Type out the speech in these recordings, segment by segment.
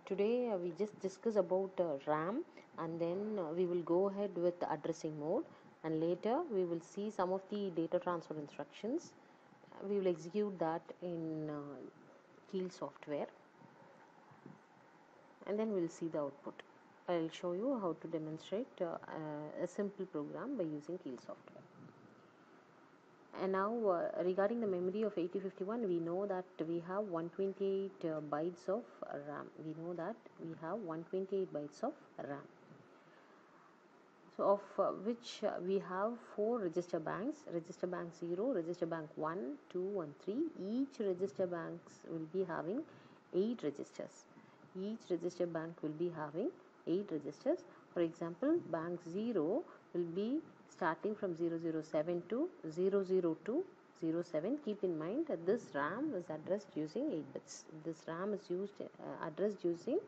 Today we just discuss about RAM, and then we will go ahead with the addressing mode, and later we will see some of the data transfer instructions. We will execute that in Keil software, and then we will see the output. I will show you how to demonstrate a simple program by using Keil software. And now regarding the memory of 8051, we know that we have 128 bytes of RAM. We know that we have 128 bytes of RAM. So of which we have 4 register banks: register bank 0, register bank 1, 2 and 3. Each register banks will be having 8 registers. Each register bank will be having 8 registers. For example, bank 0 will be starting from 007 to 002 07. Keep in mind that this RAM is addressed using 8 bits. This RAM is addressed using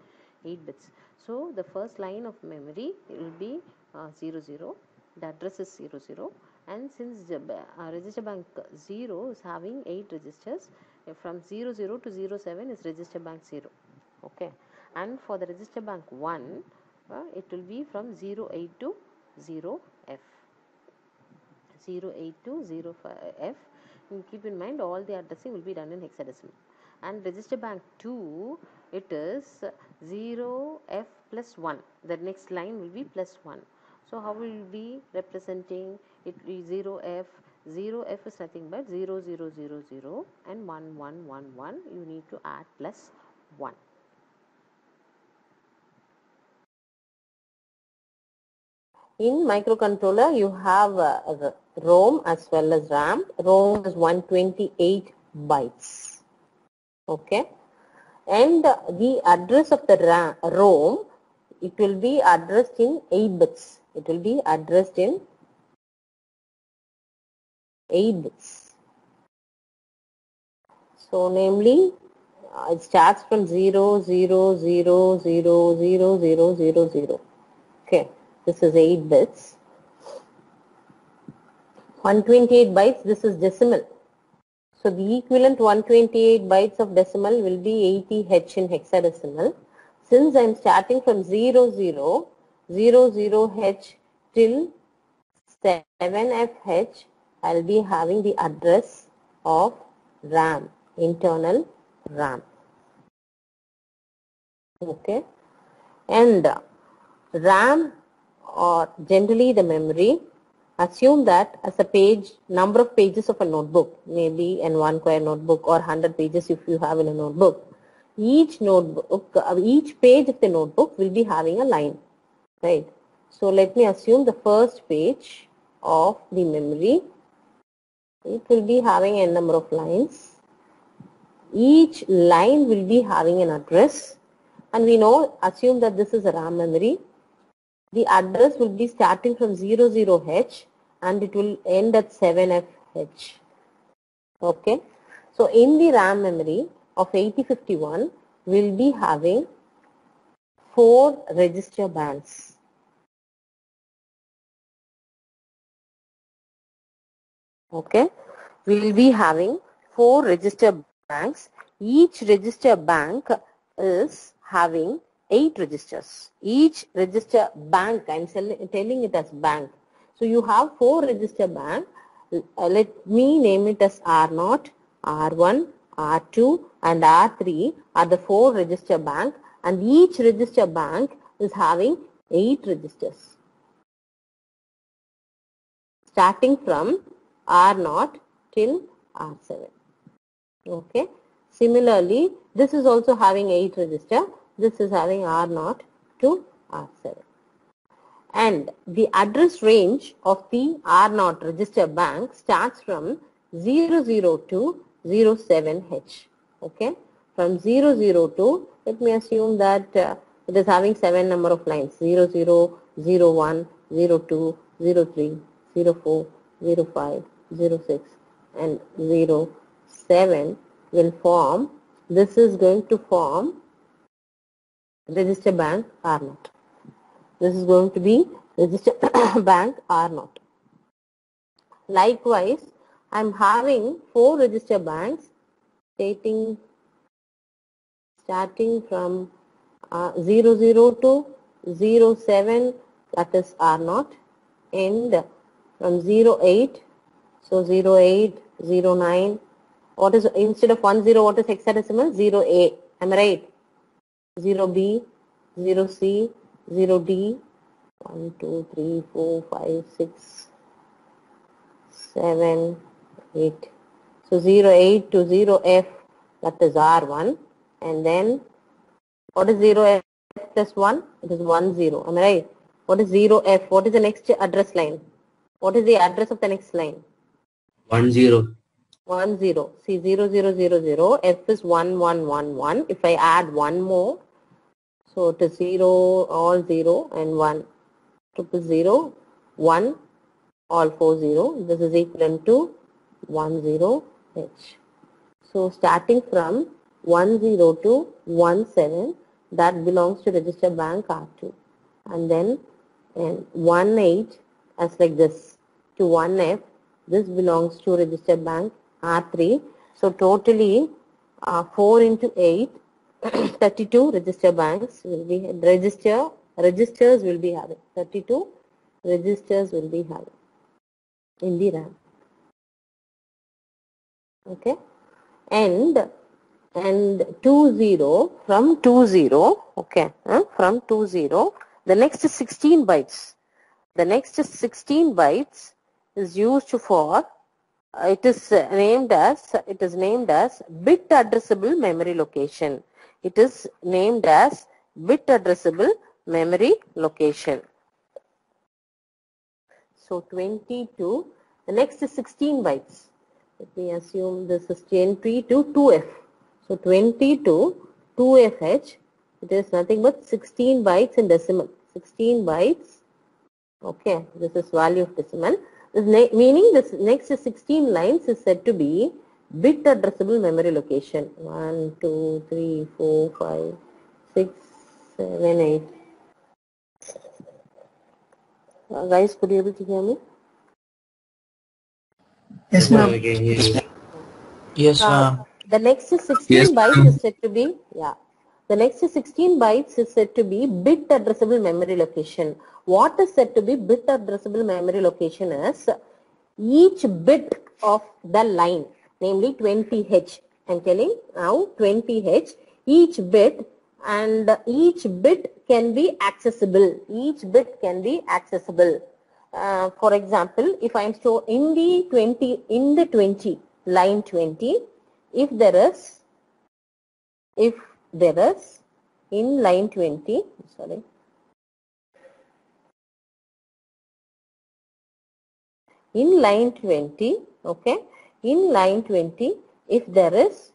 8 bits. So the first line of memory will be 00. The address is 00, and since the register bank 0 is having 8 registers, from 00 to 07 is register bank 0. Okay, and for the register bank 1, it will be from 08 to 0F. 08 to 0F. And keep in mind all the addressing will be done in hexadecimal. And register bank 2, it is 0F plus 1. The next line will be plus 1. So how will we be representing it? 0F. 0F is nothing but 0000 and 1111. You need to add plus 1. In microcontroller, you have ROM as well as RAM. ROM is 128 bytes. Okay, and the address of the ROM, it will be addressed in 8 bits. It will be addressed in 8 bits. So namely, it starts from 00000000. Okay, this is 8 bits. 128 bytes, this is decimal. So the equivalent 128 bytes of decimal will be 80H in hexadecimal. Since I am starting from 0000H till 7FH, I will be having the address of RAM, internal RAM. Okay, and RAM, or generally the memory, assume that as a page, number of pages of a notebook, maybe an 1 square notebook or 100 pages if you have in a notebook. Each page of the notebook will be having a line, right? So let me assume the first page of the memory, it will be having a number of lines. Each line will be having an address, and we know, assume that this is a RAM memory. The address will be starting from 00H and it will end at 7FH. Okay, so in the RAM memory of 8051, we'll be having 4 register banks. Okay, we will be having 4 register banks. Each register bank is having 8 registers. Each register bank, I am telling it as bank. So you have 4 register bank. Let me name it as R0, R1, R2 and R3 are the 4 register bank, and each register bank is having 8 registers, starting from R0 till R7. Okay. Similarly, this is also having 8 register. This is having R0 to R7. And the address range of the R0 register bank starts from 00 to 07H. Okay. From 00 let me assume that it is having 7 number of lines: 00, 01, 02, 03, 04, 05, 06 and 07 will form, this is going to form register bank R0. This is going to be register bank R0. Likewise, I am having 4 register banks starting from 00 to 07, that is R0, and from 08, so 08, 09, what is, instead of 10, what is hexadecimal? 0A, am I right? 0B, 0C, 0D, 1, 2, 3, 4, 5, 6, 7, 8. So 08 to 0F, that is R1, and then what is 0F plus 1? It is 10, am I right? What is 0F? What is the next address line? What is the address of the next line? 10. 10. See, 0000, F is 1111. If I add one more, so it is 0, all 0 and 1. 000, 1, all 40. This is equivalent to 10H. So starting from 10 to 17, that belongs to register bank R2. And then 18 as like this to 1F, this belongs to register bank R3. So totally 4 into 8, 32 register banks will be, registers will be having, 32 registers will be having in the RAM. Okay, and 20, from 20, okay, from 20, the next 16 bytes. The next 16 bytes is used for, it is named as bit addressable memory location. It is named as bit addressable memory location. So 22, the next 16 bytes. Let me assume this is 20 to 2F. So 20 to 2FH, it is nothing but 16 bytes in decimal. 16 bytes. Okay, this is value of decimal. Meaning this next 16 lines is said to be bit addressable memory location. 1, 2, 3, 4, 5, 6, 7, 8. Guys, could you able to hear me? Yes, ma'am. Yes, ma'am. The next 16 bytes is said to be, the next 16 bytes is said to be bit addressable memory location. What is said to be bit addressable memory location is each bit of the line, namely 20H. I'm telling now 20H, each bit, and each bit can be accessible. Each bit can be accessible. For example, if I'm storing in the 20, line 20, if there is in line 20, sorry, in line 20, okay, in line 20, if there is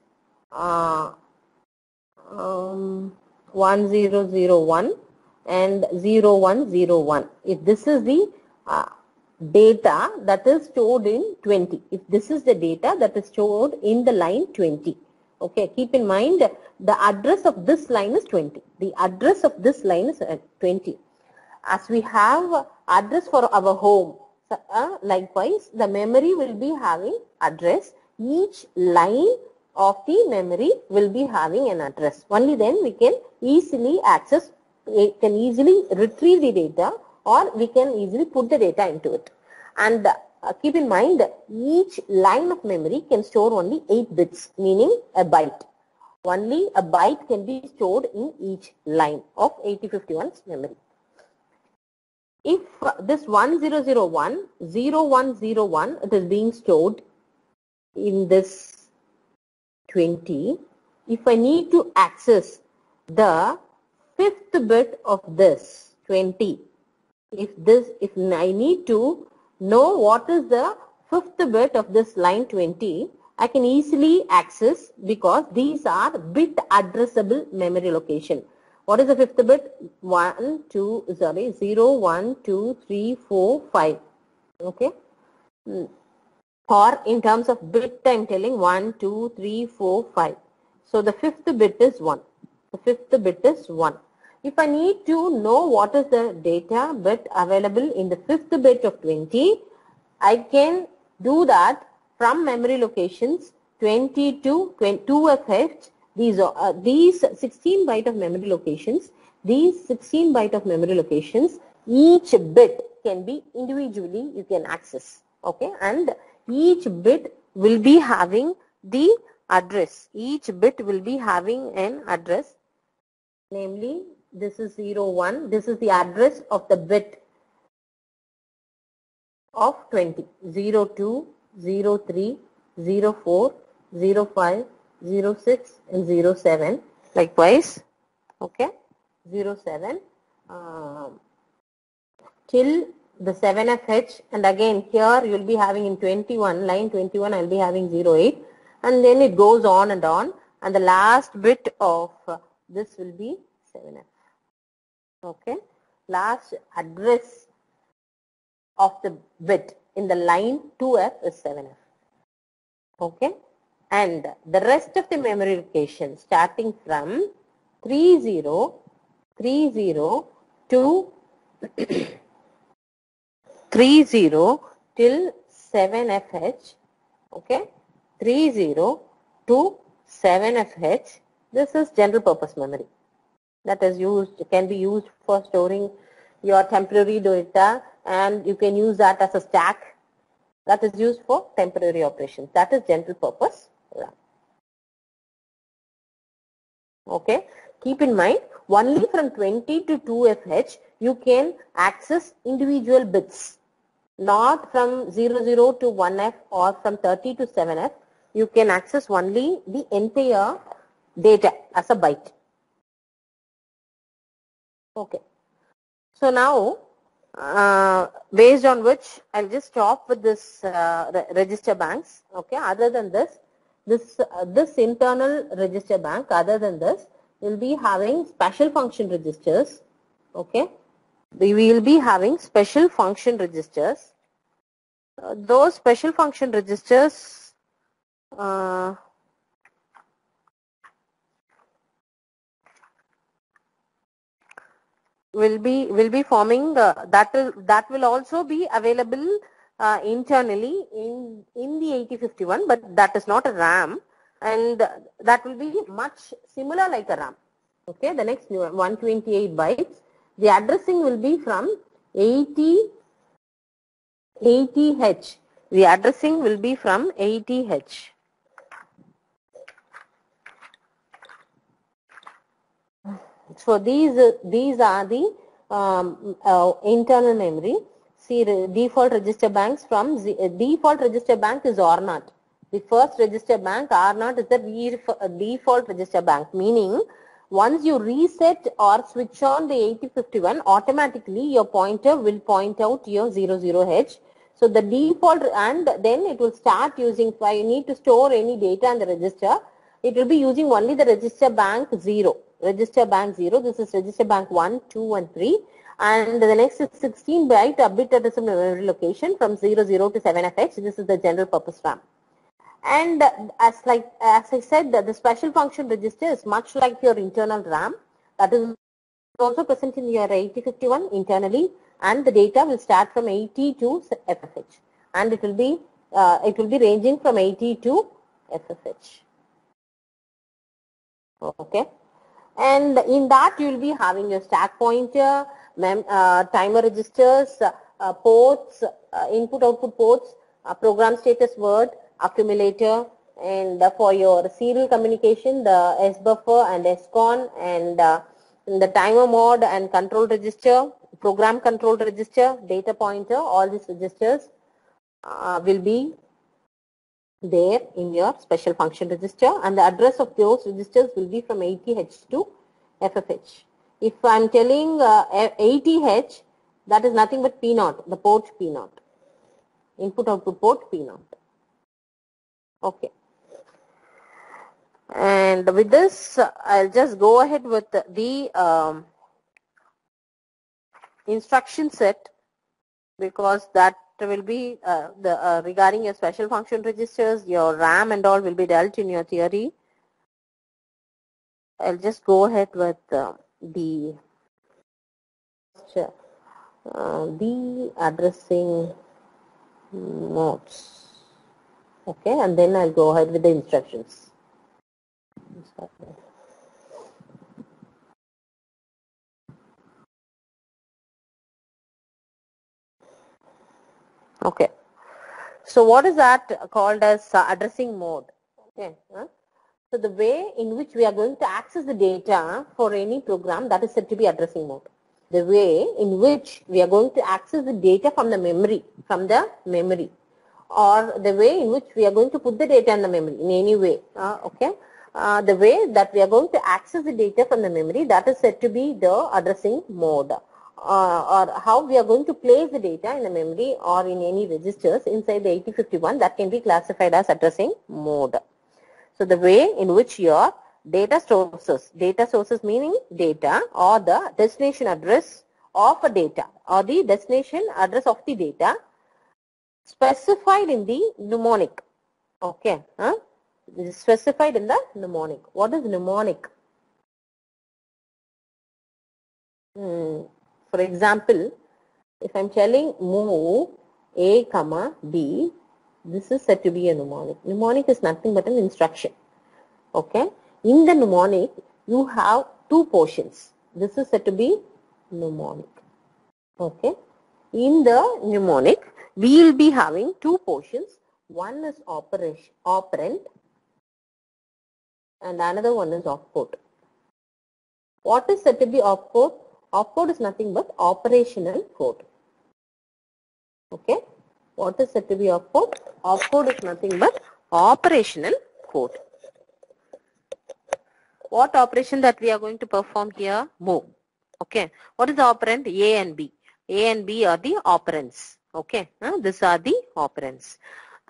1001 and 0101, if this is the data that is stored in 20, if this is the data that is stored in the line 20, okay, keep in mind the address of this line is 20. The address of this line is 20. As we have address for our home, likewise the memory will be having address. Each line of the memory will be having an address. Only then we can easily access, can easily retrieve the data, or we can easily put the data into it. And keep in mind each line of memory can store only 8 bits, meaning a byte. Only a byte can be stored in each line of 8051's memory. If this 1001, 0101, it is being stored in this 20, if I need to access the 5th bit of this 20, if I need to know what is the 5th bit of this line 20, I can easily access, because these are bit addressable memory location. What is the 5th bit? 0, 1, 2, 3, 4, 5. Okay. Or in terms of bit, I'm telling 1, 2, 3, 4, 5. So the 5th bit is 1. The 5th bit is 1. If I need to know what is the data bit available in the 5th bit of 20, I can do that from memory locations 20 to 2FH. These 16 byte of memory locations, each bit can be individually you can access. Okay, and each bit will be having the address. Each bit will be having an address. Namely, this is 0, 1. This is the address of the bit of 20. 0, 2, 0, 3, 0, 4, 0, 5, 0, 6 and 0, 7. Likewise, okay, 0, 7 till the 7FH, and again here you will be having in 21, line 21 I will be having 08, and then it goes on, and the last bit of this will be 7F. Okay, last address of the bit in the line 2F is 7F. Okay, and the rest of the memory location starting from 30 to 30 till 7FH, okay, 30 to 7FH, this is general purpose memory that is can be used for storing your temporary data, and you can use that as a stack that is used for temporary operations. That is general purpose RAM. Okay, keep in mind only from 20 to 2FH you can access individual bits, not from 00 to 1F or from 30 to 7F. You can access only the entire data as a byte. Okay, so now based on which I'll just stop with this register banks. Okay, other than this internal register bank, other than this we'll be having special function registers. Okay, we will be having special function registers. Those special function registers will be forming that will also be available internally in the 8051, but that is not a RAM, and that will be much similar like a RAM. Okay, the next 128 bytes. The addressing will be from 80H. The addressing will be from 80H. So these are the internal memory. See, default register banks from default register bank is R0. The first register bank R0 is the default register bank, meaning once you reset or switch on the 8051, automatically your pointer will point out your 00H. So the default, and then it will start using, if you need to store any data in the register, it will be using only the register bank 0. Register bank 0, this is register bank 1, 2 and 3, and the next is 16 byte bit address memory location from 00 to 7FH. This is the general purpose RAM. And as I said, the special function register is much like your internal RAM. That is also present in your 8051 internally, and the data will start from 80 to FFH, and it will be ranging from 80 to FFH. Okay, and in that you will be having your stack pointer, timer registers, ports, input output ports, program status word, accumulator, and for your serial communication, the S buffer and SCON, and the timer mode and control register, program control register, data pointer, all these registers will be there in your special function register, and the address of those registers will be from 80H to FFH. If I am telling 80H, that is nothing but P0, the port P0, input output port P0. Okay, and with this I'll just go ahead with the instruction set, because that will be regarding your special function registers, your RAM and all will be dealt in your theory. I'll just go ahead with the addressing modes. Okay, and then I'll go ahead with the instructions. Okay. So what is that called as addressing mode? Okay. So the way in which we are going to access the data for any program, that is said to be addressing mode. The way in which we are going to access the data from the memory, or the way in which we are going to put the data in the memory in any way. Okay. The way that we are going to access the data from the memory, that is said to be the addressing mode. Or how we are going to place the data in the memory or in any registers inside the 8051, that can be classified as addressing mode. So the way in which your data sources meaning data, or the destination address of a data, or the destination address of the data specified in the mnemonic. Okay. This is specified in the mnemonic. What is mnemonic? For example, if I'm telling move A, comma B, this is said to be a mnemonic. Mnemonic is nothing but an instruction. Okay. In the mnemonic, you have two portions. This is said to be mnemonic. Okay. In the mnemonic, we will be having two portions. One is operand and another one is opcode. What is said to be opcode? Opcode is nothing but operational code. Okay. What is said to be opcode? Opcode is nothing but operational code. What operation that we are going to perform here? Move. Okay. What is the operand? A and B. A and B are the operands. Okay. These are the operands.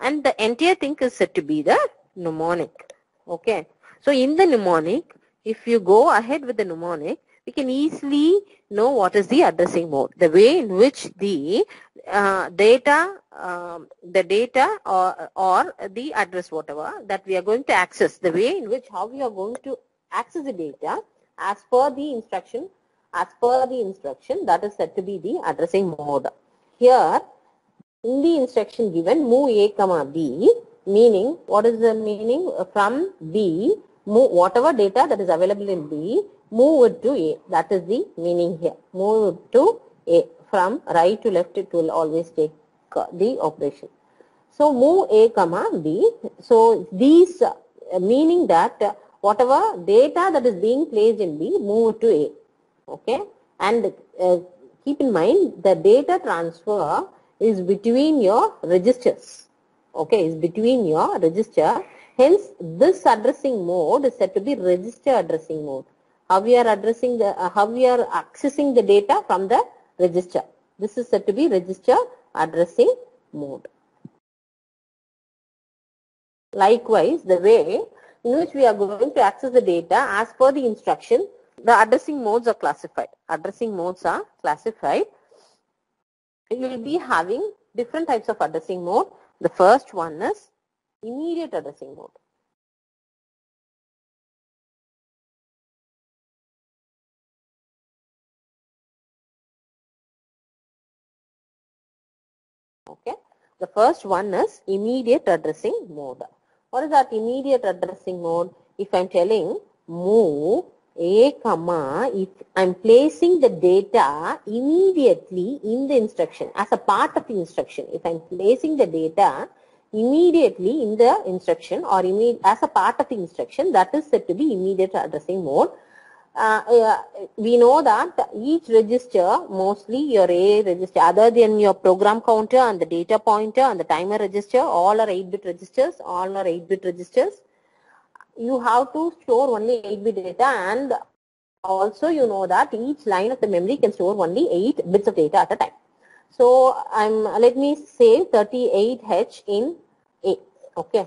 And the entire thing is said to be the mnemonic. Okay. So in the mnemonic, if you go ahead with the mnemonic, we can easily know what is the addressing mode. The way in which the data or the address, whatever that we are going to access, the way in which how we are going to access the data as per the instruction, that is said to be the addressing mode. Here, in the instruction given, move A, comma B, meaning, what is the meaning? From B, move whatever data that is available in B, move it to A. That is the meaning here. Move it to A. From right to left, it will always take the operation. So move A, comma B. So these meaning that whatever data that is being placed in B, move it to A. Okay. And keep in mind, the data transfer is between your registers. Okay, is between your register. Hence, this addressing mode is said to be register addressing mode. How we are addressing the, how we are accessing the data from the register. This is said to be register addressing mode. Likewise, the way in which we are going to access the data as per the instruction, the addressing modes are classified. Addressing modes are classified. You will be having different types of addressing mode. The first one is immediate addressing mode. Okay. The first one is immediate addressing mode. What is that immediate addressing mode? If I'm telling move A, comma, if I'm placing the data immediately in the instruction as a part of the instruction, if I'm placing the data immediately in the instruction or as a part of the instruction, that is said to be immediate addressing mode. We know that each register, mostly your A register, other than your program counter and the data pointer and the timer register, all are 8-bit registers, You have to store only 8-bit data, and also you know that each line of the memory can store only 8 bits of data at a time. So let me say 38H in A. Okay.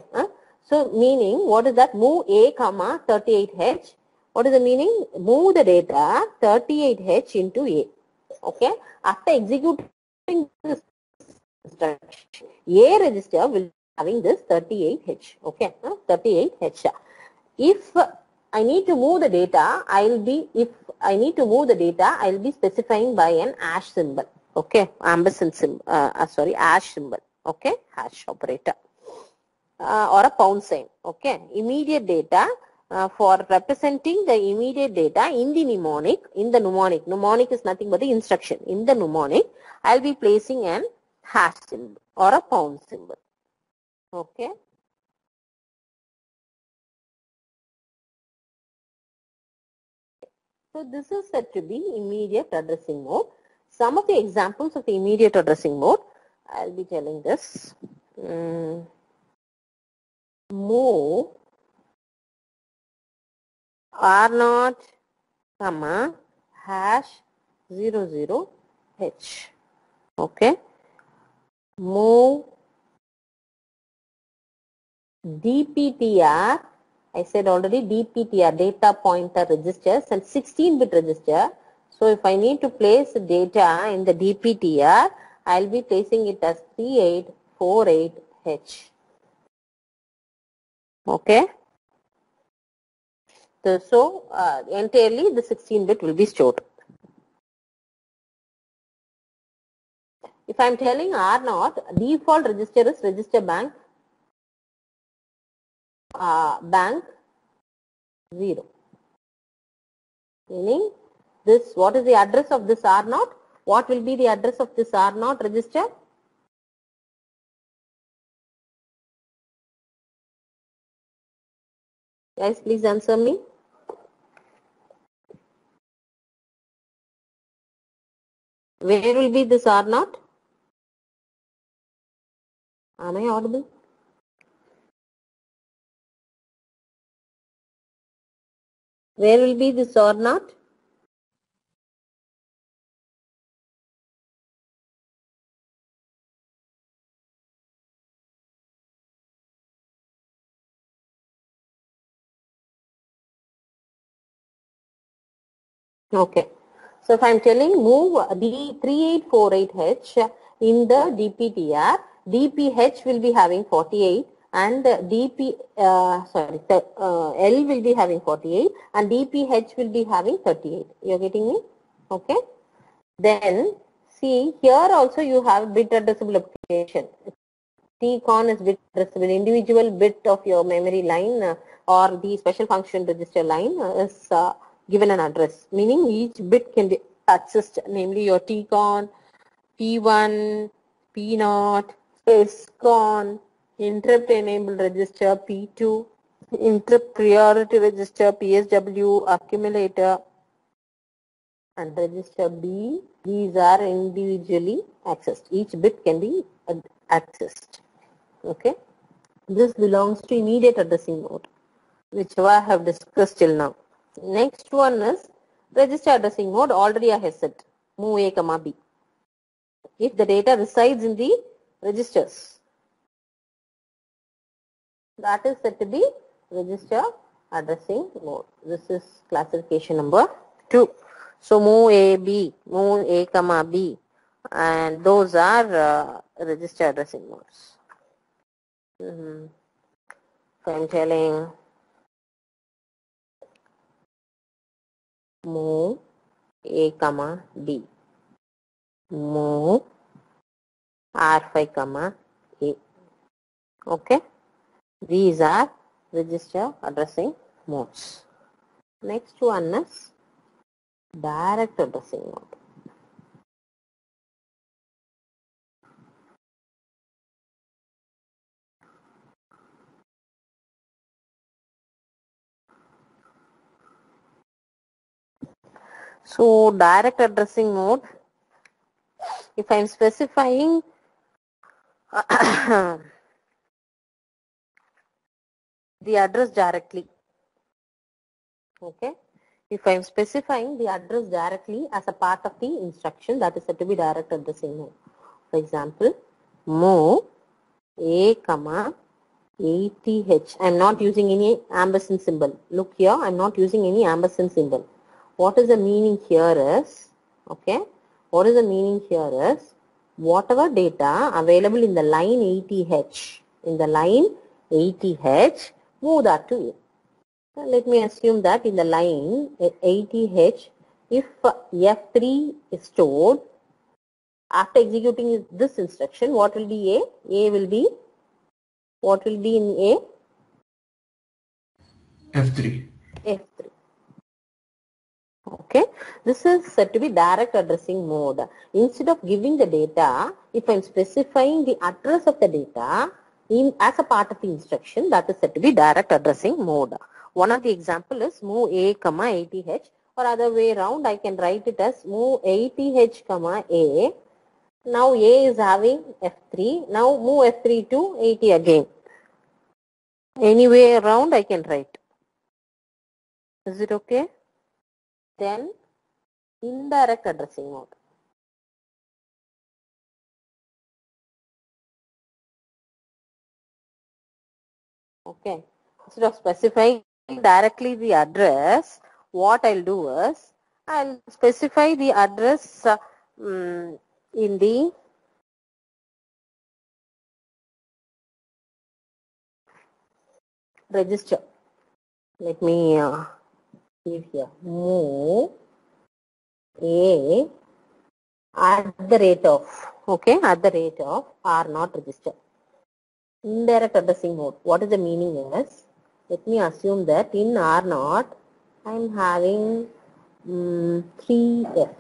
So meaning, what is that? Move A, comma 38H. What is the meaning? Move the data 38H into A. Okay. After executing this instruction, A register will be having this 38H. Okay. 38H. If I need to move the data, I'll be specifying by an hash symbol. Okay. Ampersand symbol. Hash symbol. Okay. Hash operator. Or a pound sign. Okay. Immediate data for representing the immediate data in the mnemonic, mnemonic is nothing but the instruction. In the mnemonic, I'll be placing an hash symbol or a pound symbol. Okay. So this is said to be immediate addressing mode. Some of the examples of the immediate addressing mode, I'll be telling this. Move R0, comma, hash 00H. Okay. Move DPTR, I said already DPTR, data pointer registers and 16-bit register. So if I need to place data in the DPTR, I'll be placing it as 3848H. Okay. So entirely the 16-bit will be stored. If I'm telling R0, default register is register bank bank 0. Meaning this, what is the address of this R0? What will be the address of this R0 register? Guys, please answer me. Where will be this R0? Am I audible? Where will be this R0? Okay. So if I'm telling move D3848H in the DPTR, DPH will be having 48 and L will be having 48 and DPH will be having 38. You're getting me? Okay. Then see here also you have bit addressable application. TCON is bit addressable. Individual bit of your memory line or the special function register line is given an address, meaning each bit can be accessed, namely your TCON, P1, P0, SCON, interrupt enabled register P2, interrupt priority register PSW, accumulator, and register B. These are individually accessed. Each bit can be accessed. Okay. This belongs to immediate addressing mode, which I have discussed till now. Next one is register addressing mode. Already I have said move A, comma B. If the data resides in the registers, that is said to be register addressing mode. This is classification number 2. So move A, B, move A, comma B, and those are register addressing modes. So I'm telling move A, comma B, move R5, comma A. Okay. These are register addressing modes. Next one is direct addressing mode. So direct addressing mode, if I am specifying the address directly, okay, if I am specifying the address directly as a part of the instruction, that is said to be direct addressing mode. For example, move A, comma 80H. I am not using any ampersand symbol. Look here, I am not using any ampersand symbol. What is the meaning here is, okay, what is the meaning here is, whatever data available in the line 80H, move that to A. So let me assume that in the line 80H, if F3 is stored, after executing this instruction, what will be A? A will be, what will be in A? F3. F3. Okay, this is said to be direct addressing mode. Instead of giving the data, if I'm specifying the address of the data as a part of the instruction, that is said to be direct addressing mode. One of the example is move A, comma 80H, or other way around, I can write it as move 80H, comma A. Now A is having F3. Now move F3 to 80 again. Any way around I can write. Is it okay? Then indirect addressing mode. Okay. Instead of specifying directly the address, what I'll do is I'll specify the address in the register. Let me give here move A at the rate of, okay, at the rate of R0 register. Indirect addressing mode. What is the meaning is, let me assume that in R0 I'm having 3F.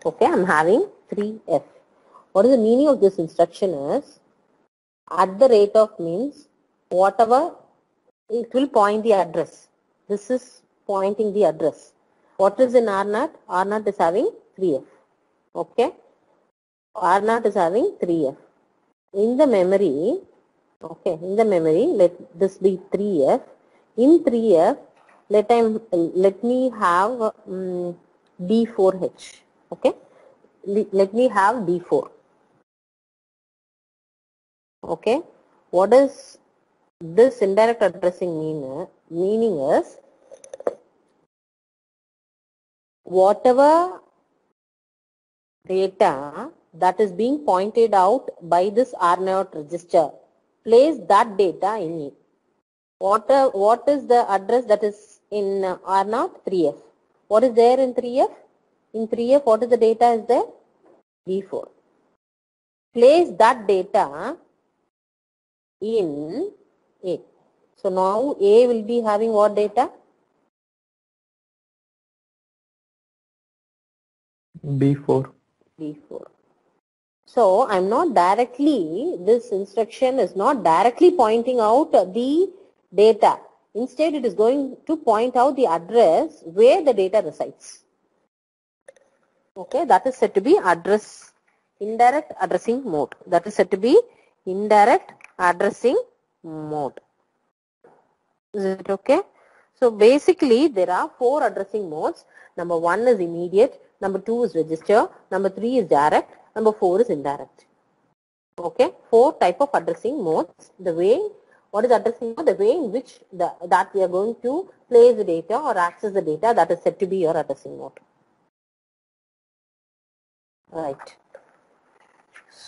Okay, I'm having 3F. What is the meaning of this instruction is, at the rate of means whatever, it will point the address. This is pointing the address. What is in R0? R0 is having 3F. Okay, R0 is having 3F. In the memory, okay, in the memory, let this be 3F. In 3F, let me have D4H. Okay, let me have D4. Okay, what is this indirect addressing meaning is, whatever data that is being pointed out by this R0 register, place that data in it. What is the address that is in R0? 3F. What is there in 3F? In 3F, what is the data is there? D4. Place that data in A. So now A will be having what data? B4. D4. So I'm not directly, this instruction is not directly pointing out the data. Instead, it is going to point out the address where the data resides. Okay, that is said to be indirect addressing mode. That is said to be indirect addressing mode. Is it okay? So basically, there are 4 addressing modes. Number 1 is immediate. Number 2 is register. Number 3 is direct. Number 4 is indirect. Okay, 4 type of addressing modes. The way, what is addressing mode? The way in which that we are going to place the data or access the data, that is said to be your addressing mode. Right.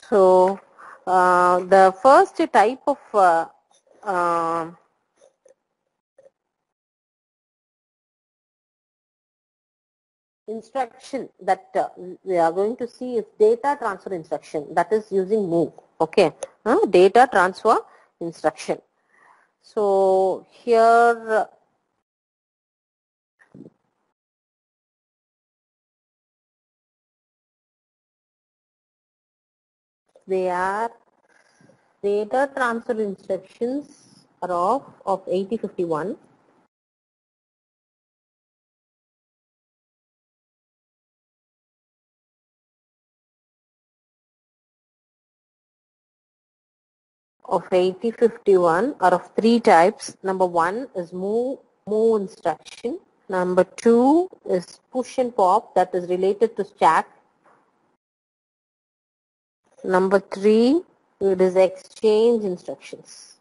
So the first type of instruction that we are going to see is data transfer instruction, that is using move. Okay, data transfer instruction. So here they are data transfer instructions are of 8051. Of 8051 are of 3 types. Number 1 is move instruction. Number 2 is push and pop, that is related to stack. Number 3, it is exchange instructions.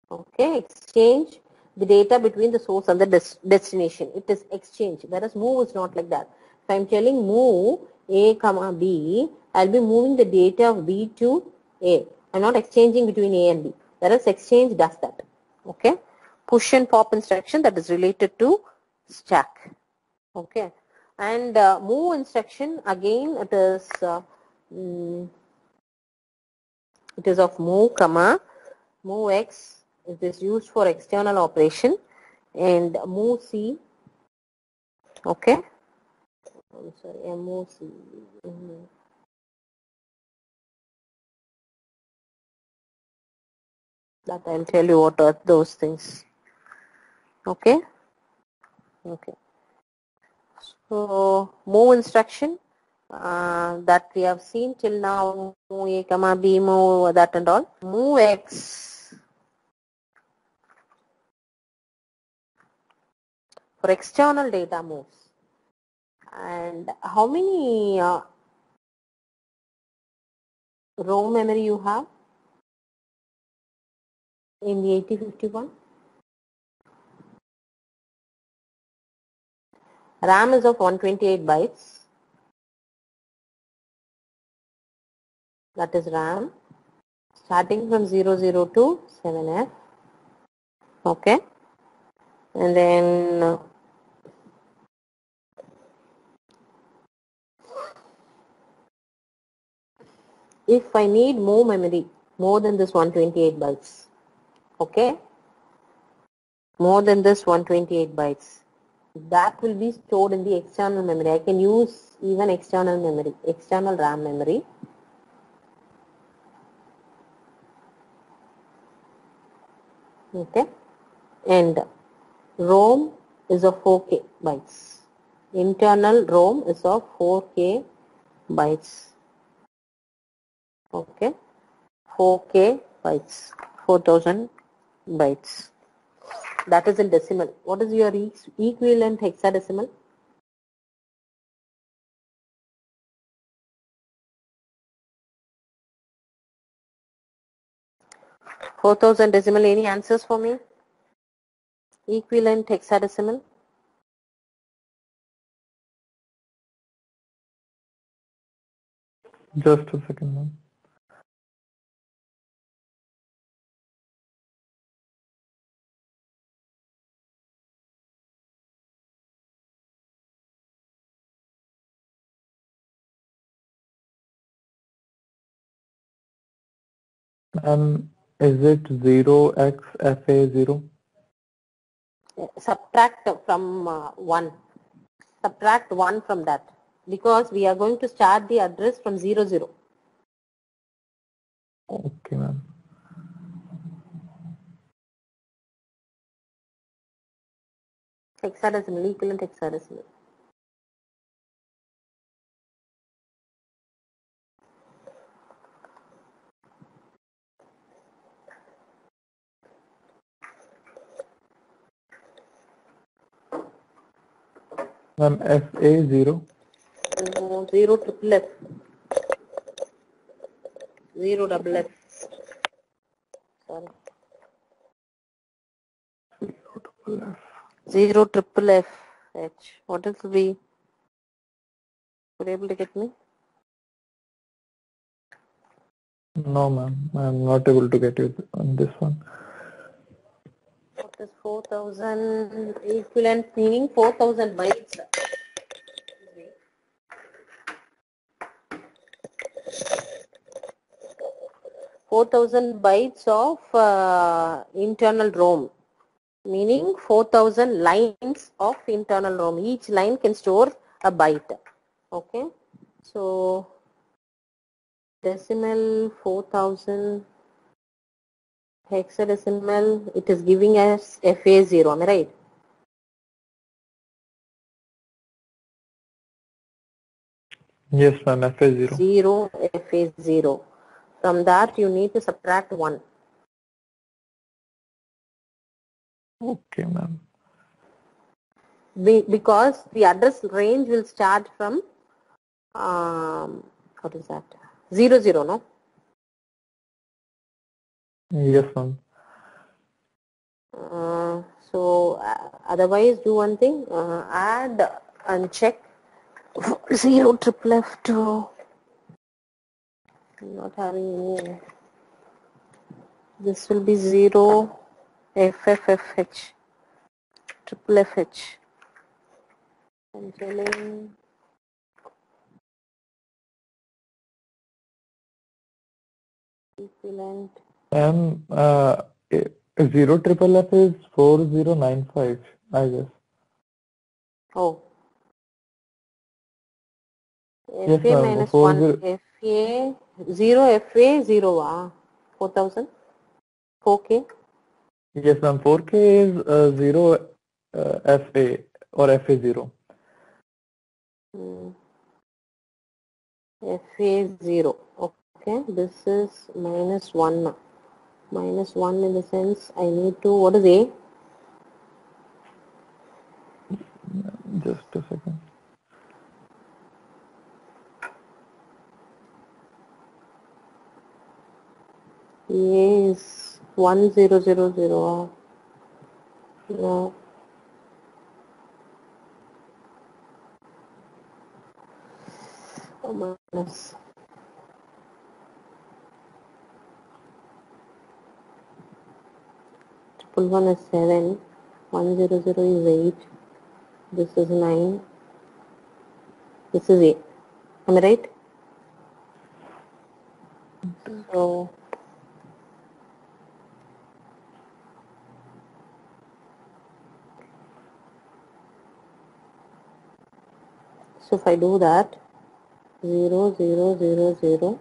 Okay, exchange the data between the source and the destination. It is exchange, whereas move is not like that. If I am telling move A, comma B, I will be moving the data of B to A. I am not exchanging between A and B. Whereas exchange does that. Okay, push and pop instruction, that is related to stack. Okay, and move instruction, again it is of move, comma move X. It is used for external operation. and MOC, okay, I'm sorry, MOC, that I'll tell you what are those things, okay. So move instruction that we have seen till now, move A comma B, move that and all. Move X for external data moves. And how many row memory you have in the 8051? RAM is of 128 bytes. That is RAM. Starting from 00 to 7F. Okay. And then if I need more memory, more than this 128 bytes, okay, more than this 128 bytes, that will be stored in the external memory. I can use even external memory, external RAM memory. Okay, and ROM is of 4K bytes. Internal ROM is of 4K bytes. Okay, 4K bytes, 4000 bytes. That is in decimal. What is your equivalent hexadecimal? 4000 decimal. Any answers for me? Equivalent hexadecimal? Just a second, ma'am. Is it 0xFA0? Subtract from 1. Subtract 1 from that, because we are going to start the address from 00. Okay, ma'am. Hexadecimal, equivalent hexadecimal. Ma'am, FA0? No, 0 triple F. 0 double F. Sorry. 0 triple F H. What else will be? Were you able to get me? No, ma'am. I'm not able to get you on this one. What is 4000 equivalent, meaning 4000 bytes? 4000 bytes of internal ROM, meaning 4000 lines of internal ROM. Each line can store a byte. Okay, so decimal 4000, hexadecimal, it is giving us FA0, am I right? Yes, ma'am, FA0. 0 FA0. From that you need to subtract 1. Okay, ma'am. Because the address range will start from what is that? 00, no? Yes, ma'am. So otherwise do one thing, add and check 0 triple F to not having any. This will be 0 FFFH triple FH. I'm telling equivalent. Ma'am, 0 triple F is 4095, I guess. Oh. Yes, FA ma'am. minus 1. 40. FA 0 FA 0 4000 4K. Yes, ma'am. 4K is 0 FA or FA0. FA 0. Okay, this is minus 1 now. Minus 1 in the sense I need to, what is A? Just a second. A is 1000. No. Oh, minus. Triple 1 is 7. 100 is 8. This is 9. This is 8. Am I right? So, if I do that, 0 0 0 0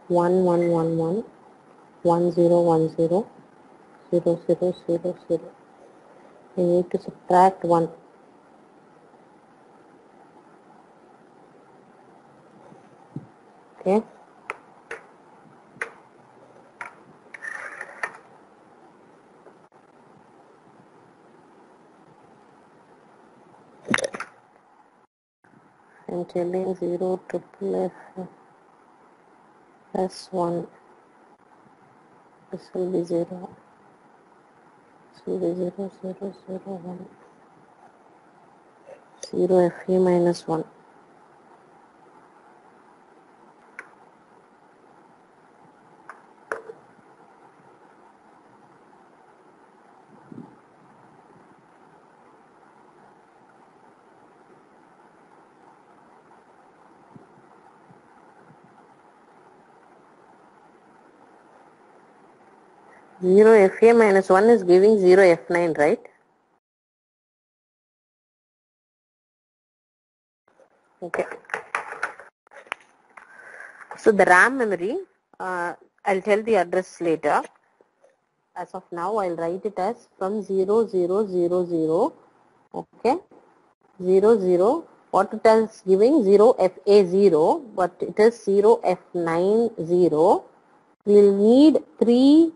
1 1 1 1 1 0 1 0 0 0 0 0. I need to subtract 1. Okay. I'm telling 0 triple F plus 1. This will be 0. This will be 0 0 0 1. 0 FA minus 1. Zero FA minus 1 is giving 0 F9, right? Okay. So the RAM memory, I'll tell the address later. As of now, I'll write it as from 0 0 0 0. Okay. 0 0. What it is giving 0 FA0, but it is 0 F90. We'll need 3,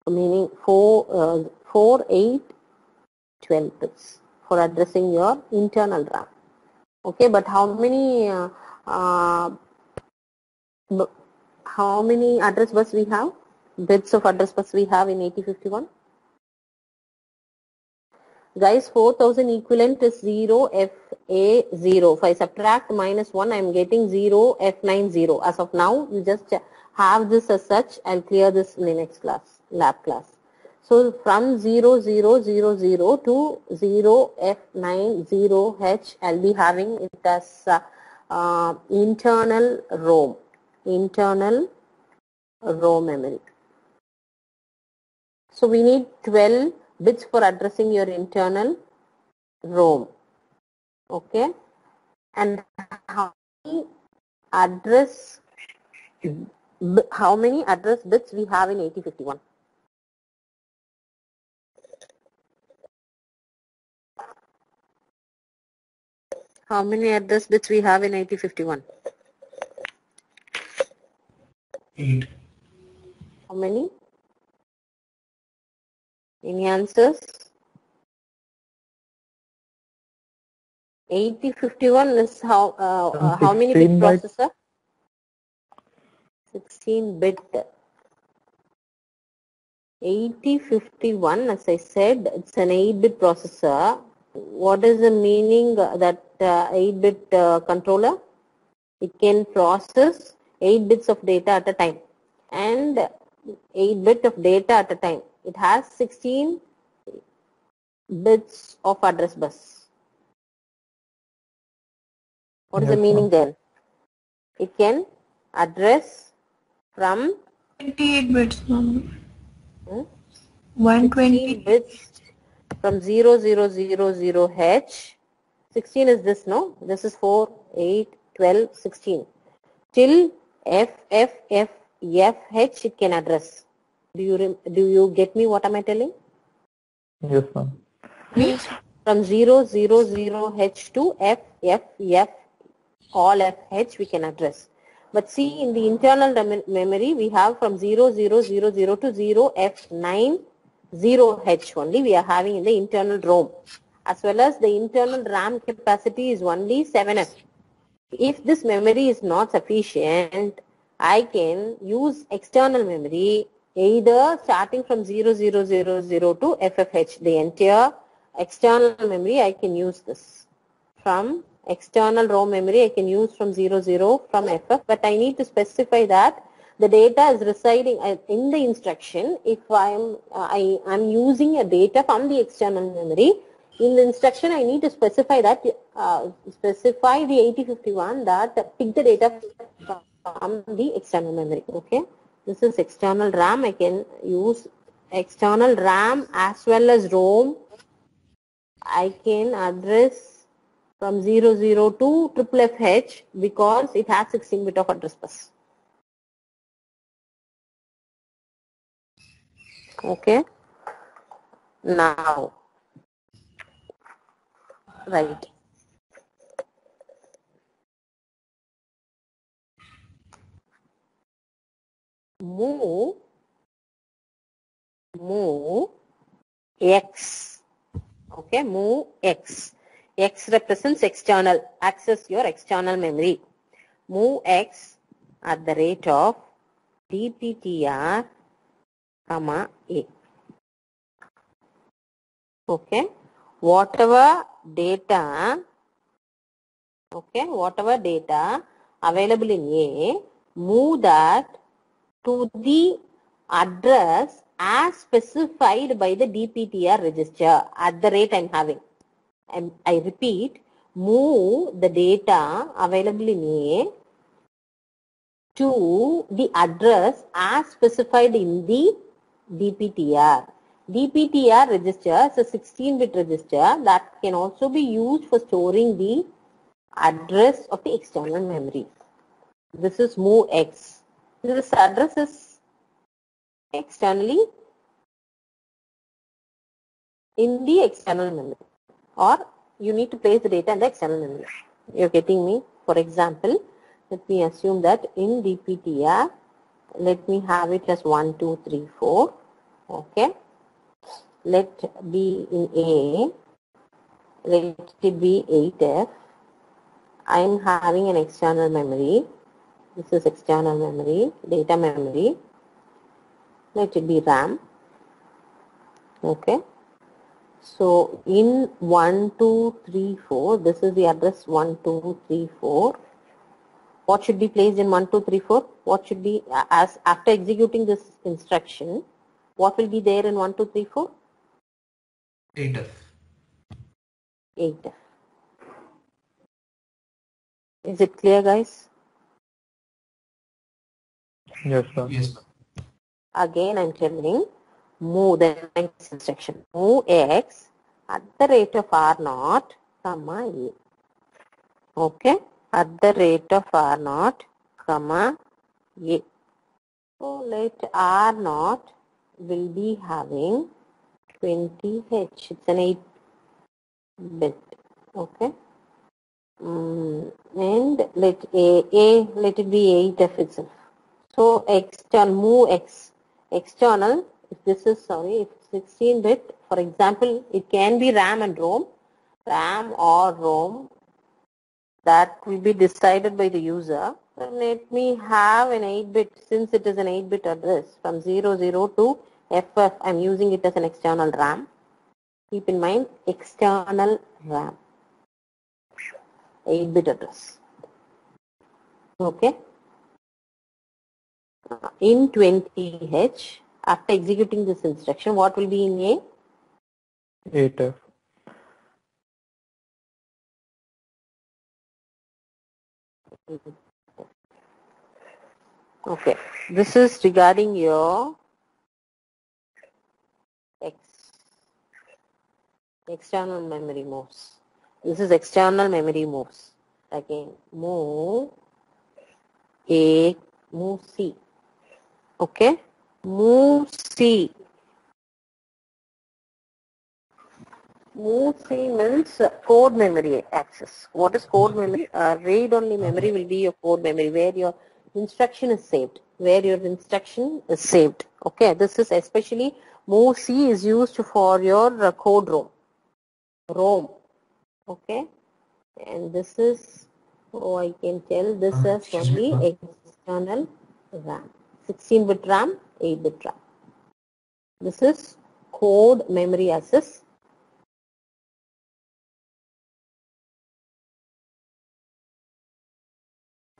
meaning 4, 8, 12 bits for addressing your internal RAM. Okay, but how many address bus we have? Bits of address bus we have in 8051? Guys, 4000 equivalent is 0 FA0. If I subtract minus 1, I am getting 0 F90. As of now, you just have this as such. I'll clear this in the next class, lab class. So from 0 0 0 0 to 0 F90H, I'll be having it as internal ROM. Internal ROM memory. So we need 12 bits for addressing your internal ROM. Okay, and how many address bits we have in 8051? How many address bits we have in 8051? 8. How many? Any answers? 8051 is how many bit 16 bytes. processor? 16 bit. 8051, as I said, it's an 8-bit processor. What is the meaning that 8-bit controller? It can process 8 bits of data at a time and 8 bit of data at a time. It has 16 bits of address bus. What is the Yes, meaning ma'am. then? It can address from 28 bits, ma'am. 16 bits from 0000H. 16 is this, no? This is 4, 8, 12, 16. Till FFFFH it can address. Do you get me what am I telling? Yes, ma'am. From 000H to FFF, all FH we can address. But see, in the internal memory, we have from 0000 to 0F90H only we are having in the internal ROM. As well as the internal RAM capacity is only 7F. If this memory is not sufficient, I can use external memory either starting from 0000 to FFH. The entire external memory I can use this. From external ROM memory I can use from 00 from FF, but I need to specify that the data is residing in the instruction. If I'm using a data from the external memory, in the instruction I need to specify that specify the 8051 that pick the data from the external memory. Okay, this is external RAM. I can use external RAM as well as ROM. I can address from 00 to FFH because it has 16 bit of address bus. Okay. Now, right. Move X. Okay, move X. X represents external. Access your external memory. Move X at the rate of DPTR, comma A. Okay. Whatever data available in A, move that to the address as specified by the DPTR register at the rate I'm having. And I repeat, move the data available in A to the address as specified in the DPTR. DPTR register is a 16-bit register that can also be used for storing the address of the external memory. This is move X. This address is externally in the external memory, or you need to place the data in the external memory. You're getting me? For example, let me assume that in DPTR, let me have it as 1, 2, 3, 4. Okay. Let be in A. Let it be 8F. I am having an external memory. This is external memory, data memory. Let it be RAM. Okay. So in 1, 2, 3, 4, this is the address 1, 2, 3, 4. What should be placed in 1, 2, 3, 4? What should be, as after executing this instruction, what will be there in 1, 2, 3, 4? 8F. 8F. Is it clear, guys? Yes, ma'am. Yes. Again, I'm telling, move the next instruction. Move X at the rate of R0, comma A. Okay? At the rate of R0, comma A. So let R0 will be having 20H. It's an 8-bit. Okay? And let let it be 8F itself. So external, move X. External, if this is, if 16-bit, for example, it can be RAM and ROM. RAM or ROM, that will be decided by the user. So let me have an 8-bit, since it is an 8-bit address, from 00 to FF, I'm using it as an external RAM. Keep in mind, external RAM. 8-bit address. Okay. In 20H, after executing this instruction, what will be in A? 8F. Okay. This is regarding your external memory moves. This is external memory moves. Again, move A, move C. Okay, move C. Move C means code memory access. What is code memory? Read-only memory will be your code memory, where your instruction is saved. Where your instruction is saved. Okay, this is especially move C is used for your code ROM. Okay, and this is, oh, I can tell this is Excuse me. only external RAM. 16-bit RAM, 8-bit RAM. This is code memory access.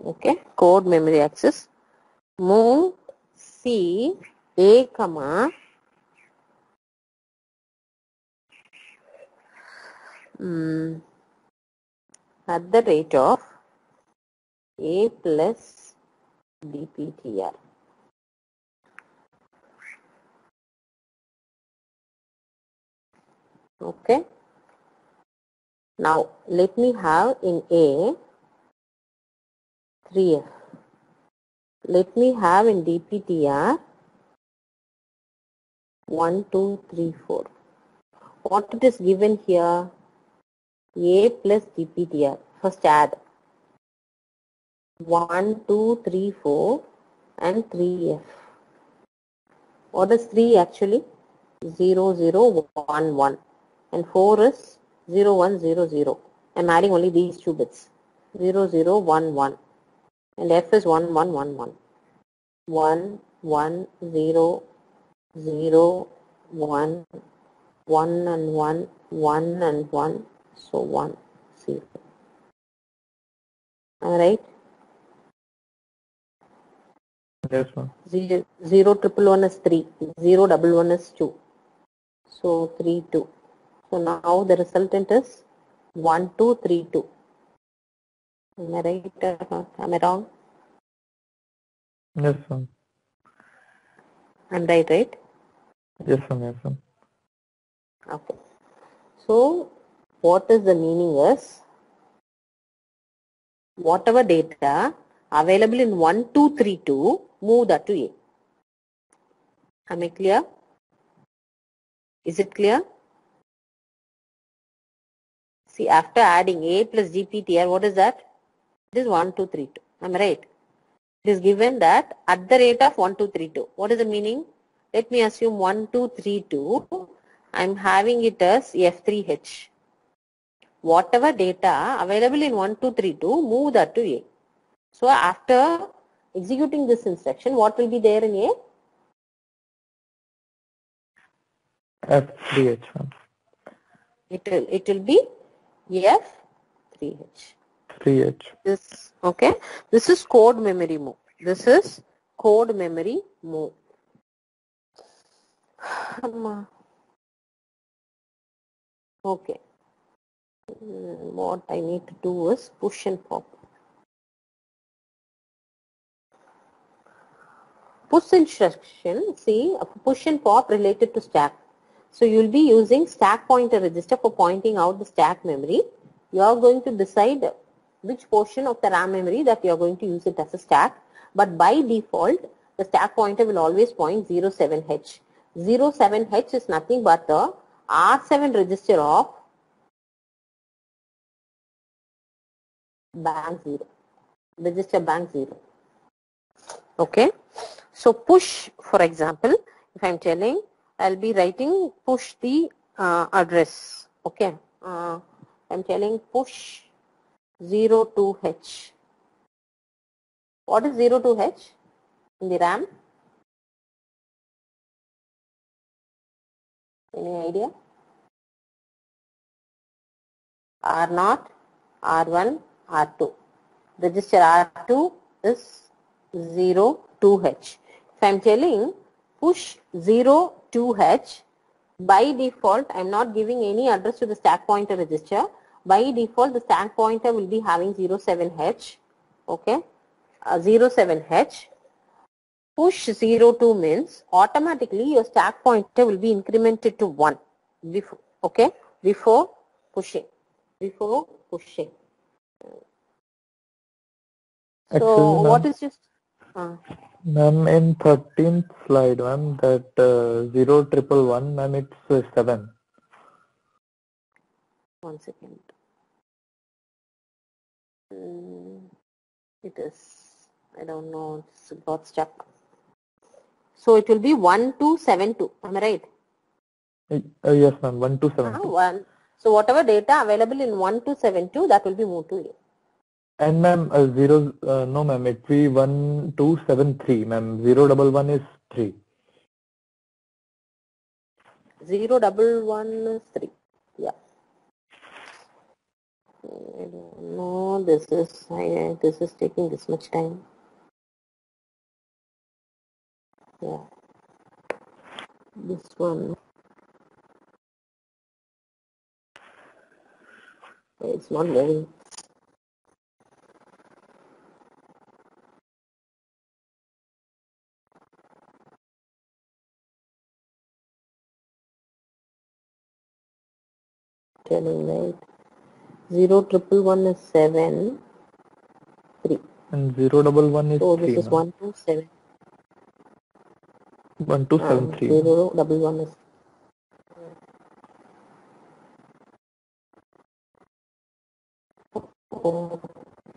Okay, code memory access. Move C A comma at the rate of A plus DPTR. Okay. Now let me have in A 3F. Let me have in DPTR 1, 2, 3, 4. What it is given here? A plus DPTR. First add 1, 2, 3, 4 and 3F. What is 3 actually? 0, 0, 1, 1. And 4 is 0, 1, 0, 0. I'm adding only these two bits. 0, 0, 1, 1. And F is 1, 1, 1, 1. 1, 1, 0, 0, 1, 1 and 1, 1 and 1. So 1, 0. Am I right? Yes, ma'am. 0, 0, 111 is 3. 0, 111 is 2. So 3, 2. So now the resultant is 1, 2, 3, 2. Am I right or not? Am I wrong? Yes, ma'am. I'm right, right? Yes, ma'am. Yes, ma'am. Okay. So what is the meaning is, whatever data available in 1232, move that to A. Am I clear? Is it clear? See, after adding A plus GPTR, what is that? It is 1232. Am I right? It is given that at the rate of 1232. What is the meaning? Let me assume 1232. I'm having it as F3H. Whatever data available in 1232, move that to A. So after executing this instruction, what will be there in A? F3H, ma'am. It will be F3H. 3H. This, okay. This is code memory move. This is code memory move. Okay. What I need to do is push and pop. Push instruction, see, push and pop related to stack. So you will be using stack pointer register for pointing out the stack memory. You are going to decide which portion of the RAM memory that you are going to use it as a stack. But by default, the stack pointer will always point 07H. 07H is nothing but the R7 register of bank 0. Register bank 0. Okay. So push, for example, if I'm telling, I'll be writing push the address. Okay. I'm telling push 02H. What is 02H in the RAM? Any idea? R0, R1, R2. Register R2 is 02H. If I'm telling push 02H, by default, I'm not giving any address to the stack pointer register. By default, the stack pointer will be having 07H. Okay, 07H. Push 02 means automatically your stack pointer will be incremented to 1. Before, okay, before pushing. Before pushing. Excuse So me, what ma'am. is just Ma'am, in 13th slide, ma'am, that 0111, ma'am, it's 7. 1 second. It is, I don't know, it's got stuck. So it will be 1272. Am I right? Yes, ma'am, 1272. One. So whatever data available in 1272, that will be moved to A. And ma'am, no ma'am, it be 1273, ma'am. 011 is 3. 011 is 3. Yeah. I don't know. This is taking this much time. Yeah. This one. It's not moving. Telling right. 0111 is 7. 3. And 011 is So 3, this is ma'am. 127. 1273, ma'am. 011 is.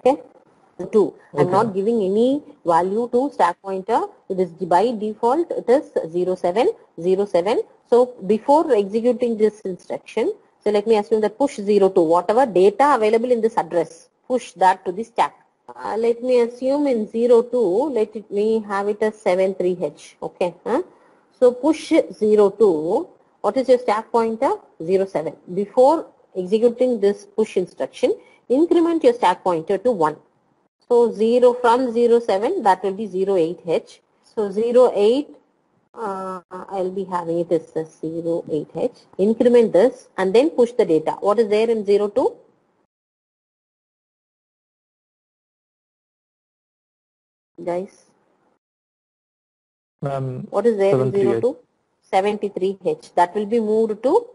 Okay. 2. I'm Okay, not ma'am. giving any value to stack pointer. It is by default, it is 0707. So before executing this instruction, so let me assume that push 02, whatever data available in this address, push that to the stack. Let me assume in 02, let me have it as 73H. Okay. So push 02. What is your stack pointer? 07. Before executing this push instruction, increment your stack pointer to 1. So 0 from 07, that will be 08H. So 08, I'll be having it as 08H. Increment this and then push the data. What is there in 02? Guys, Ma'am, what is there in 73H. 02? 73H. That will be moved to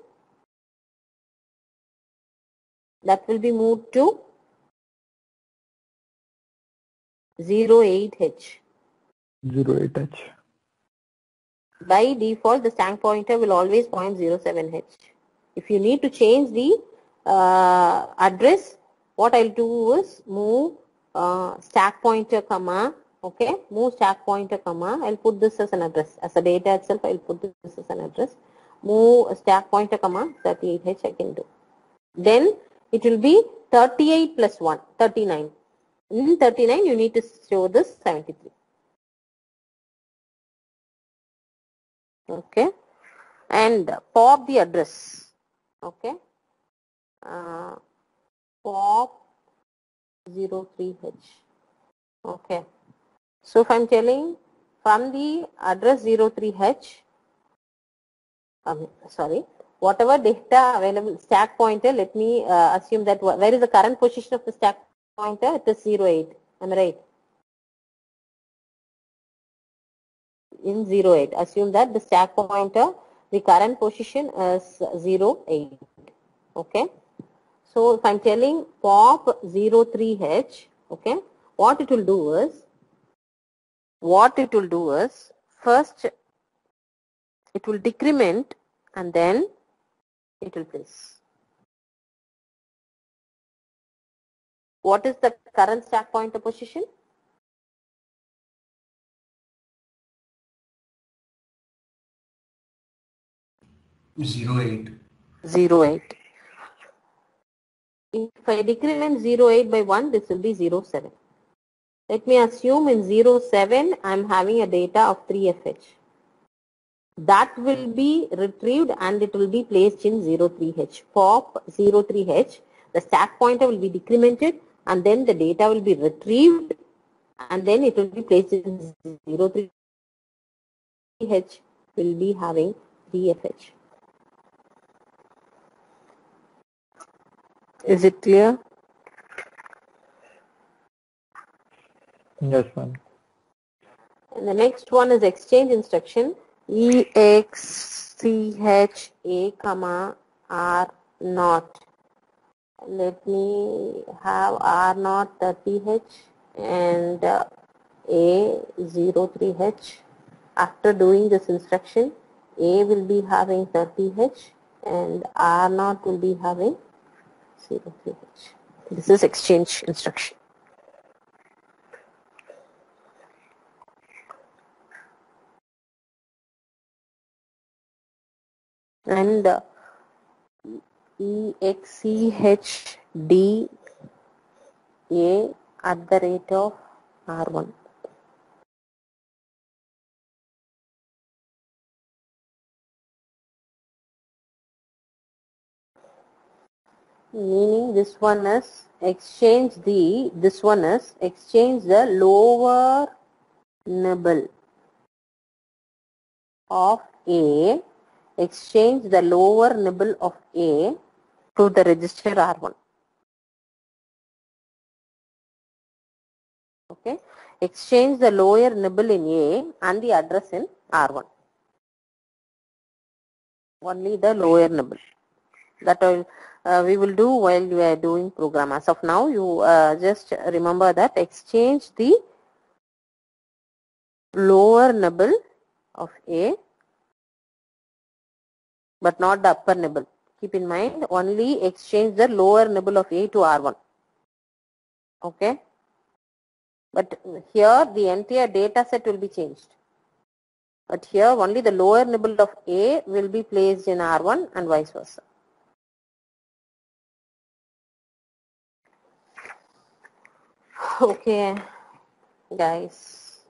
08H. 08H. By default, the stack pointer will always point 07H. If you need to change the address, what I'll do is move stack pointer comma, okay, move stack pointer comma, I'll put this as an address. As a data itself, I'll put this as an address. Move stack pointer comma, 38H I can do. Then it will be 38 plus 1, 39. In 39, you need to show this 73. Okay. And pop the address. Okay. Pop 03H. Okay. So if I'm telling from the address 03H, sorry, whatever data available, stack pointer, let me assume that where is the current position of the stack pointer? It is 08. Am I right? In 08. Assume that the stack pointer, the current position is 08. Okay. So if I'm telling pop 03H, okay, what it will do is, first it will decrement and then it will place. What is the current stack pointer position? 08. 08. If I decrement 08 by 1, this will be 07. Let me assume in 07, I'm having a data of 3FH. That will be retrieved and it will be placed in 03H. Pop 03H, the stack pointer will be decremented and then the data will be retrieved and then it will be placed in 03H, will be having 3FH. Is it clear? Yes, ma'am. And the next one is exchange instruction. EXCHA, R not. Let me have R not 30H and A 03H. After doing this instruction, A will be having 30H and R naught will be having 03H. This is exchange instruction. And EXEHDA at the rate of R1. Meaning this one is exchange the lower nibble of A, exchange the lower nibble of A to the register R1. Okay, exchange the lower nibble in A and the address in R1. Only the lower nibble. That we will do while we are doing program. As of now, you just remember that exchange the lower nibble of A, but not the upper nibble. Keep in mind, only exchange the lower nibble of A to R1. Okay. But here the entire data set will be changed. But here only the lower nibble of A will be placed in R1 and vice versa. Okay, guys.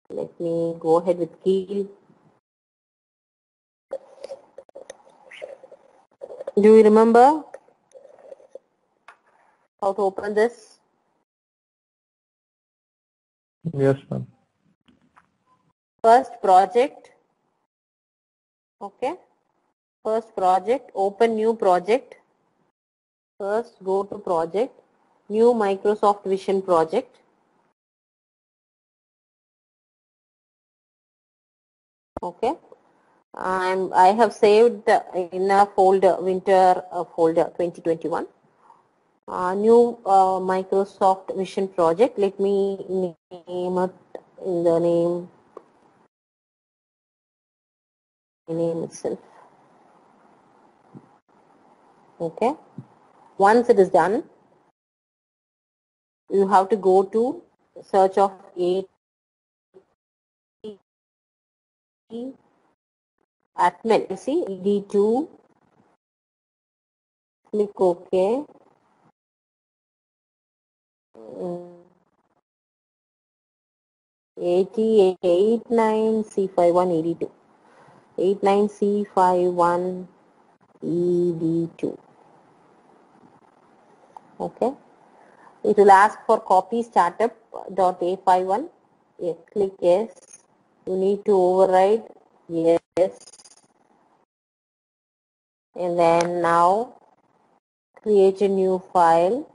Let me go ahead with key. Do you remember how to open this? Yes, ma'am. First project. Okay. First project, open new project. First go to project, new Microsoft Vision project. Okay. I have saved in a folder, winter folder 2021. New Microsoft Vision project. Let me name it in the name itself. Okay. Once it is done, you have to go to search of admin. See ED2. Click OK. 89C51ED2. 89C51ED2. Okay. It will ask for copy startup.A51. Yeah, click yes. You need to override yes. And then now create a new file.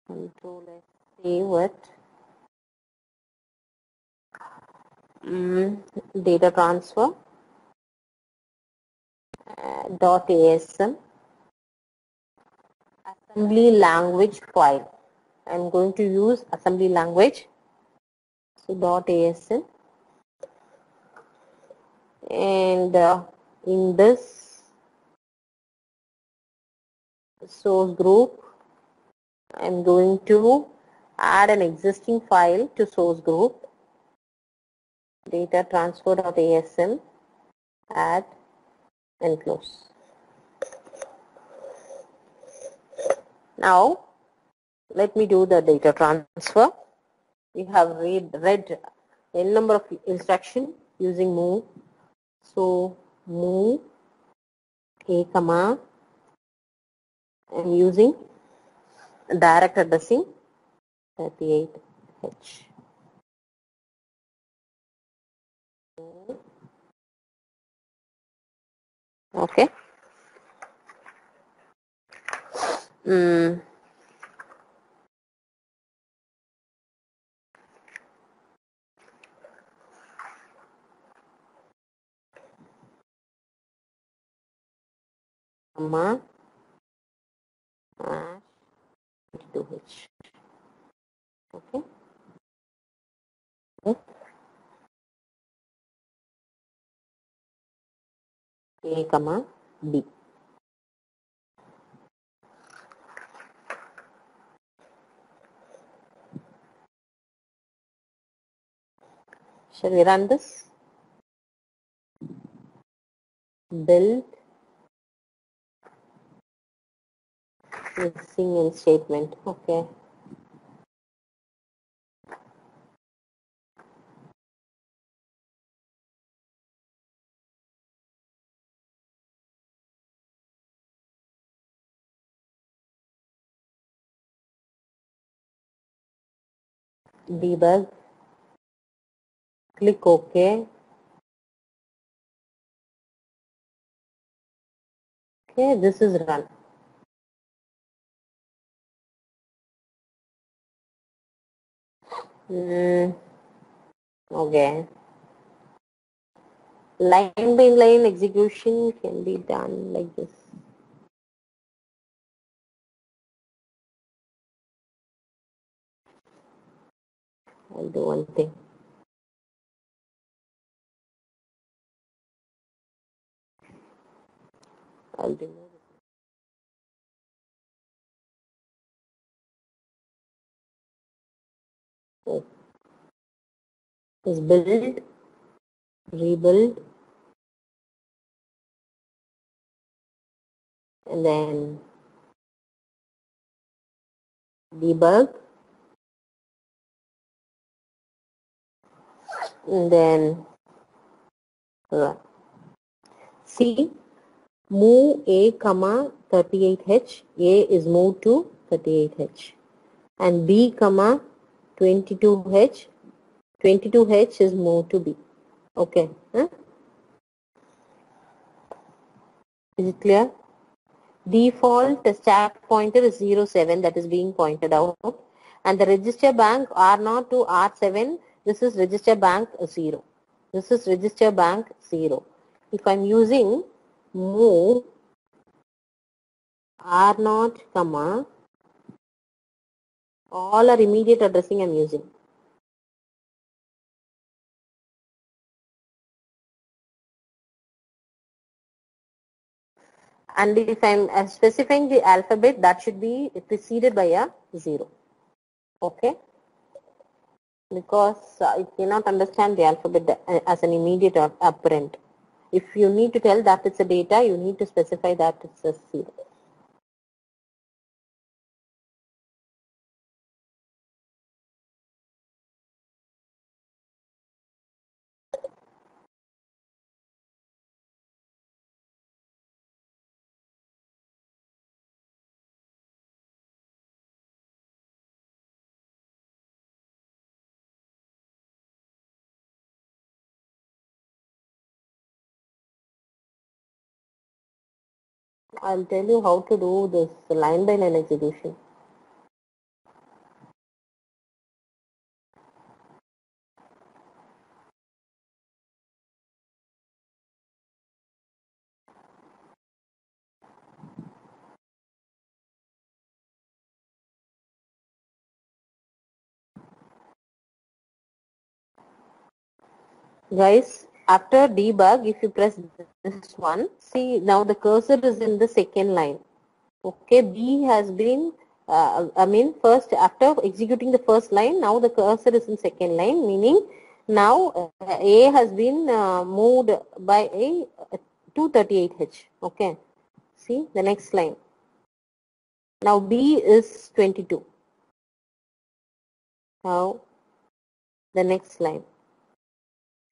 Control S, save it. Data transfer. .asm. Assembly language file. I'm going to use assembly language. So .asm. And in this source group, I'm going to add an existing file to source group. Data transfer.asm. Add and close. Now let me do the data transfer. We have read n number of instruction using move. So move A comma. I'm using direct addressing 38H. Okay. comma hash 22h. Okay. A comma B. Shall we run this? Build missing in statement. Okay. Debug. Click OK. Okay, this is run. Okay. Line by line execution can be done like this. I'll do one thing. I'll remove it. So, is build, rebuild, and then debug, and then run. See, move A comma 38H. A is moved to 38H, and B comma 22H. 22H is moved to B. Okay. Huh? Is it clear? Default stack pointer is 07, that is being pointed out, and the register bank R0 to R7, this is register bank 0. This is register bank 0. If I'm using move R0 comma, all are immediate addressing I'm using. And if I'm specifying the alphabet, that should be preceded by a 0. Okay? Because it cannot understand the alphabet as an immediate operand. If you need to tell that it's a data, you need to specify that it's a 0. I'll tell you how to do this line by line execution. Guys, after debug, if you press this one, see now the cursor is in the second line. Okay, B has been, first after executing the first line, now the cursor is in second line, meaning now A has been moved by A to 38H. Okay, see the next line. Now B is 22. Now the next line.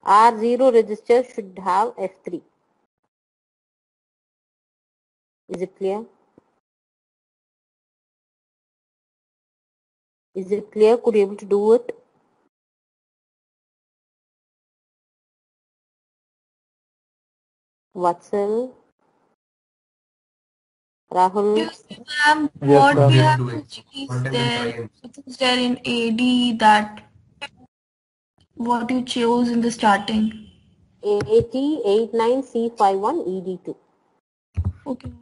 R0 register should have F3. Is it clear? Is it clear? Could you able to do it? Vatsal? Rahul? Yes, Yes, what we ma'am. have to check is there, it is there in AD that what you chose in the starting. AT89C51 ED2. Okay.